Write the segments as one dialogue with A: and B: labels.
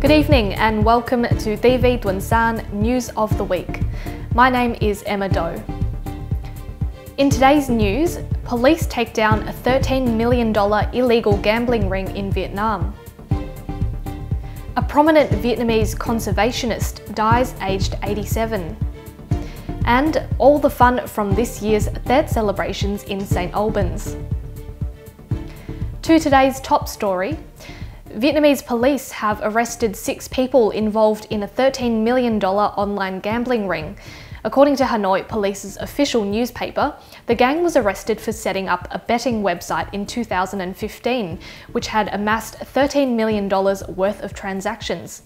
A: Good evening and welcome to TiVi Tuần-san News of the Week. My name is Emma Doe. In today's news, police take down a $13 million illegal gambling ring in Vietnam. A prominent Vietnamese conservationist dies aged 87. And all the fun from this year's Tết celebrations in St. Albans. To today's top story, Vietnamese police have arrested 6 people involved in a $13 million online gambling ring. According to Hanoi Police's official newspaper, the gang was arrested for setting up a betting website in 2015, which had amassed $13 million worth of transactions.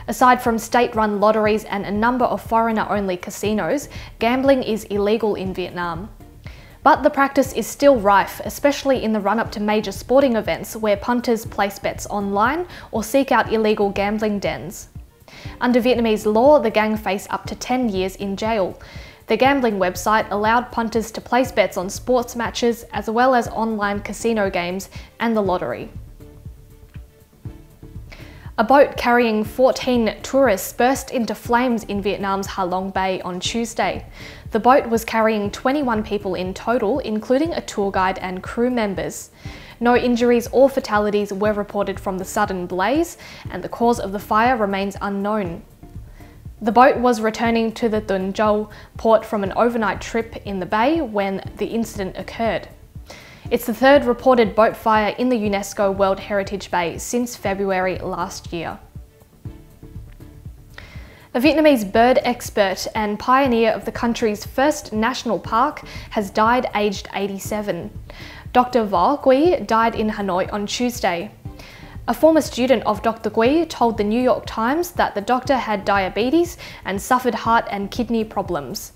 A: Aside from state-run lotteries and a number of foreigner-only casinos, gambling is illegal in Vietnam. But the practice is still rife, especially in the run-up to major sporting events where punters place bets online or seek out illegal gambling dens. Under Vietnamese law, the gang face up to 10 years in jail. The gambling website allowed punters to place bets on sports matches as well as online casino games and the lottery. A boat carrying 14 tourists burst into flames in Vietnam's Ha Long Bay on Tuesday. The boat was carrying 21 people in total, including a tour guide and crew members. No injuries or fatalities were reported from the sudden blaze, and the cause of the fire remains unknown. The boat was returning to the Tuần Châu port from an overnight trip in the bay when the incident occurred. It's the third reported boat fire in the UNESCO World Heritage Bay since February last year. A Vietnamese bird expert and pioneer of the country's first national park has died aged 87. Dr. Vo Quy died in Hanoi on Tuesday. A former student of Dr. Quy told the New York Times that the doctor had diabetes and suffered heart and kidney problems.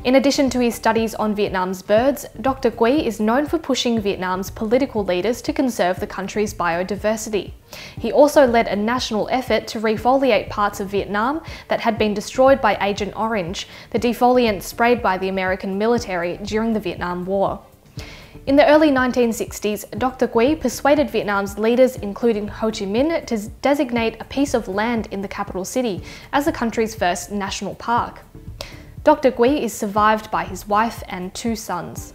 A: In addition to his studies on Vietnam's birds, Dr. Quy is known for pushing Vietnam's political leaders to conserve the country's biodiversity. He also led a national effort to refoliate parts of Vietnam that had been destroyed by Agent Orange, the defoliant sprayed by the American military during the Vietnam War. In the early 1960s, Dr. Quy persuaded Vietnam's leaders, including Ho Chi Minh, to designate a piece of land in the capital city as the country's first national park. Dr. Quy is survived by his wife and 2 sons.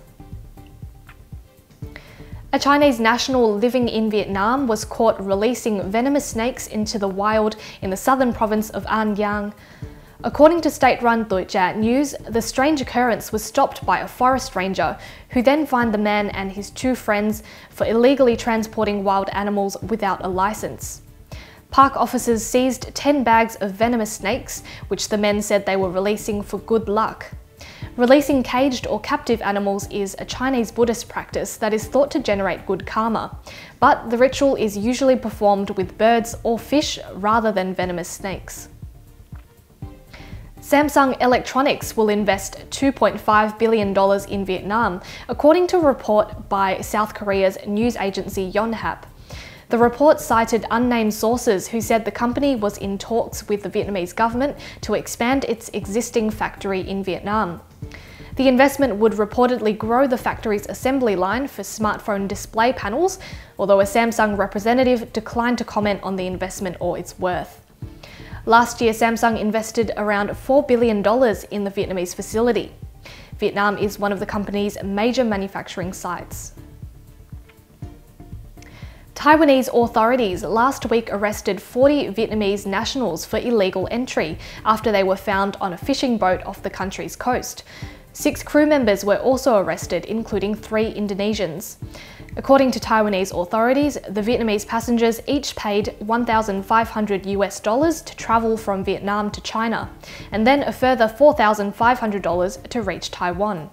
A: A Chinese national living in Vietnam was caught releasing venomous snakes into the wild in the southern province of An Giang. According to state-run Tvts News, the strange occurrence was stopped by a forest ranger, who then fined the man and his 2 friends for illegally transporting wild animals without a license. Park officers seized 10 bags of venomous snakes, which the men said they were releasing for good luck. Releasing caged or captive animals is a Chinese Buddhist practice that is thought to generate good karma, but the ritual is usually performed with birds or fish rather than venomous snakes. Samsung Electronics will invest $2.5 billion in Vietnam, according to a report by South Korea's news agency Yonhap. The report cited unnamed sources who said the company was in talks with the Vietnamese government to expand its existing factory in Vietnam. The investment would reportedly grow the factory's assembly line for smartphone display panels, although a Samsung representative declined to comment on the investment or its worth. Last year, Samsung invested around $4 billion in the Vietnamese facility. Vietnam is one of the company's major manufacturing sites. Taiwanese authorities last week arrested 40 Vietnamese nationals for illegal entry after they were found on a fishing boat off the country's coast. 6 crew members were also arrested, including 3 Indonesians. According to Taiwanese authorities, the Vietnamese passengers each paid $1,500 to travel from Vietnam to China, and then a further $4,500 to reach Taiwan.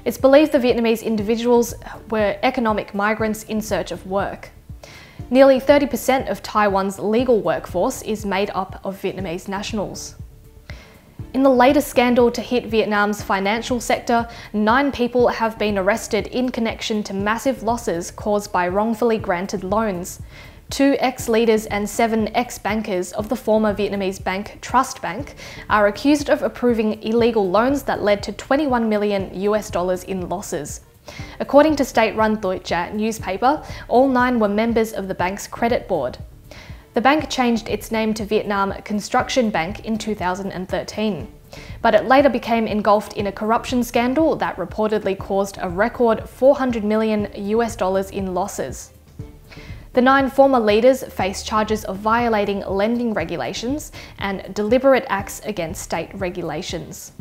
A: It's believed the Vietnamese individuals were economic migrants in search of work. Nearly 30% of Taiwan's legal workforce is made up of Vietnamese nationals. In the latest scandal to hit Vietnam's financial sector, 9 people have been arrested in connection to massive losses caused by wrongfully granted loans. 2 ex-leaders and 7 ex-bankers of the former Vietnamese bank Trust Bank are accused of approving illegal loans that led to $21 million in losses. According to state-run Tvts newspaper, all 9 were members of the bank's credit board. The bank changed its name to Vietnam Construction Bank in 2013, but it later became engulfed in a corruption scandal that reportedly caused a record $400 million in losses. The 9 former leaders face charges of violating lending regulations and deliberate acts against state regulations.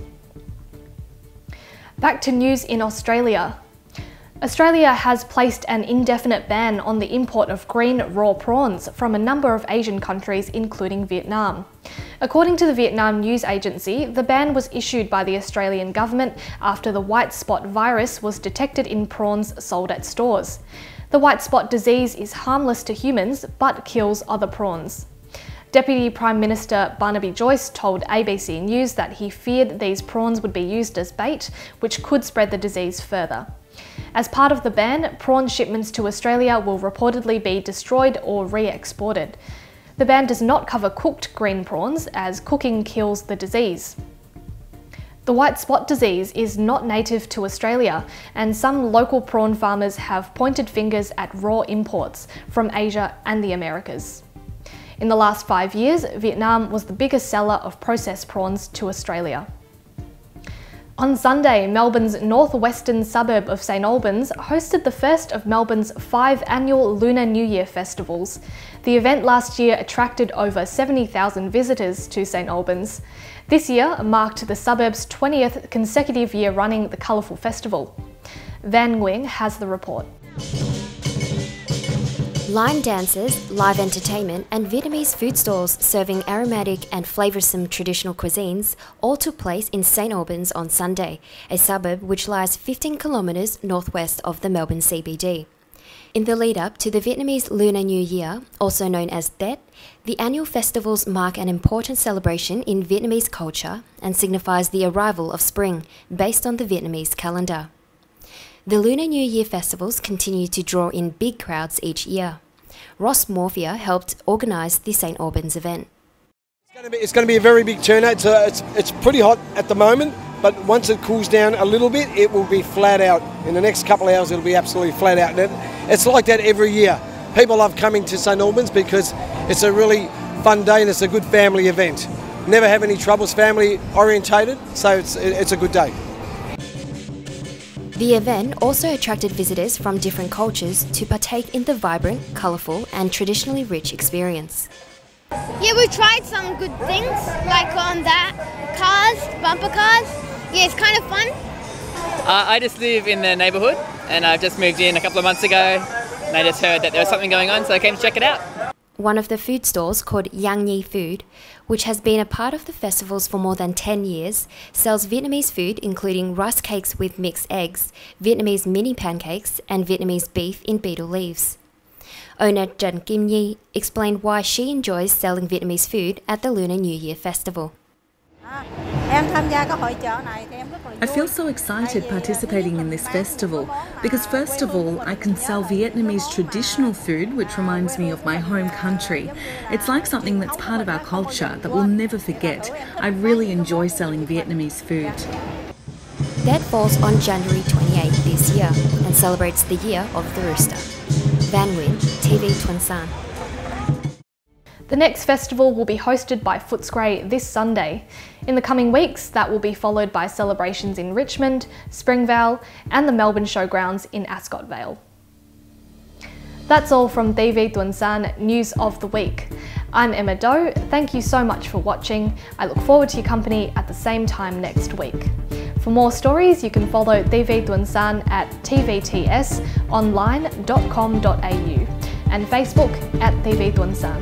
A: Back to news in Australia. Australia has placed an indefinite ban on the import of green raw prawns from a number of Asian countries, including Vietnam. According to the Vietnam news agency, the ban was issued by the Australian government after the white spot virus was detected in prawns sold at stores. The white spot disease is harmless to humans but kills other prawns. Deputy Prime Minister Barnaby Joyce told ABC News that he feared these prawns would be used as bait, which could spread the disease further. As part of the ban, prawn shipments to Australia will reportedly be destroyed or re-exported. The ban does not cover cooked green prawns, as cooking kills the disease. The white spot disease is not native to Australia, and some local prawn farmers have pointed fingers at raw imports from Asia and the Americas. In the last 5 years, Vietnam was the biggest seller of processed prawns to Australia. On Sunday, Melbourne's northwestern suburb of St Albans hosted the first of Melbourne's 5 annual Lunar New Year festivals. The event last year attracted over 70,000 visitors to St Albans. This year marked the suburb's 20th consecutive year running the colourful festival. Van Nguyen has the report.
B: Line dances, live entertainment and Vietnamese food stalls serving aromatic and flavoursome traditional cuisines all took place in St Albans on Sunday, a suburb which lies 15 kilometres northwest of the Melbourne CBD. In the lead-up to the Vietnamese Lunar New Year, also known as Tet, the annual festivals mark an important celebration in Vietnamese culture and signifies the arrival of spring based on the Vietnamese calendar. The Lunar New Year festivals continue to draw in big crowds each year. Ross Morphia helped organise the St Albans event.
C: It's going to be a very big turnout. It's pretty hot at the moment, but once it cools down a little bit, it will be flat out. In the next couple of hours, it'll be absolutely flat out. And it's like that every year. People love coming to St Albans because it's a really fun day and it's a good family event. Never have any troubles, family orientated, so it's a good day.
B: The event also attracted visitors from different cultures to partake in the vibrant, colourful and traditionally rich experience.
D: Yeah, we tried some good things, like on that, cars, bumper cars. Yeah, it's kind of fun.
E: I just live in the neighbourhood and I've just moved in a couple of months ago and I just heard that there was something going on, so I came to check it out.
B: One of the food stalls, called Yang Nhi Food, which has been a part of the festivals for more than 10 years, sells Vietnamese food including rice cakes with mixed eggs, Vietnamese mini pancakes and Vietnamese beef in betel leaves. Owner Trần Kim Nhi explained why she enjoys selling Vietnamese food at the Lunar New Year festival.
F: I feel so excited participating in this festival because first of all I can sell Vietnamese traditional food, which reminds me of my home country. It's like something that's part of our culture that we'll never forget. I really enjoy selling Vietnamese food.
B: That falls on January 28th this year and celebrates the Year of the Rooster. Van Nguyen, TiVi Tuần-san.
A: The next festival will be hosted by Footscray this Sunday. In the coming weeks, that will be followed by celebrations in Richmond, Springvale and the Melbourne Showgrounds in Ascot Vale. That's all from TiVi Tuần-san News of the Week. I'm Emma Doe, thank you so much for watching. I look forward to your company at the same time next week. For more stories, you can follow TiVi Tuần-san at tvtsonline.com.au and Facebook at TiVi Tuần-san.